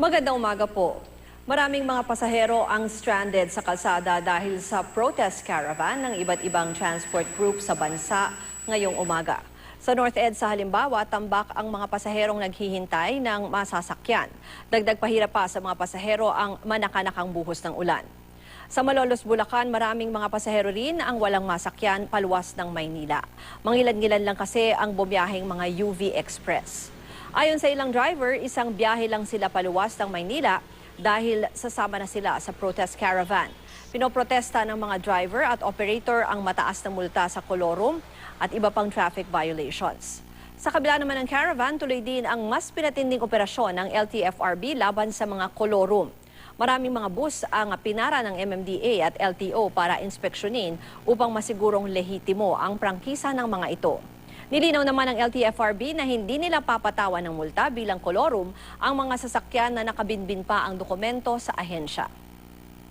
Magandang umaga po. Maraming mga pasahero ang stranded sa kalsada dahil sa protest caravan ng iba't ibang transport group sa bansa ngayong umaga. Sa North EDSA halimbawa, tambak ang mga pasaherong naghihintay ng masasakyan. Dagdag pahirap pa sa mga pasahero ang manakanakang buhos ng ulan. Sa Malolos, Bulacan, maraming mga pasahero rin ang walang masakyan paluwas ng Maynila. Mangilan-ngilan lang kasi ang bumiyaheng mga UV Express. Ayon sa ilang driver, isang biyahe lang sila paluwas ng Maynila dahil sasama na sila sa protest caravan. Pinoprotesta ng mga driver at operator ang mataas na multa sa kolorum at iba pang traffic violations. Sa kabila naman ng caravan, tuloy din ang mas pinatinding operasyon ng LTFRB laban sa mga kolorum. Maraming mga bus ang pinara ng MMDA at LTO para inspeksyonin upang masigurong lehitimo ang prangkisa ng mga ito. Nilinaw naman ng LTFRB na hindi nila papatawan ng multa bilang kolorum ang mga sasakyan na nakabinbin pa ang dokumento sa ahensya.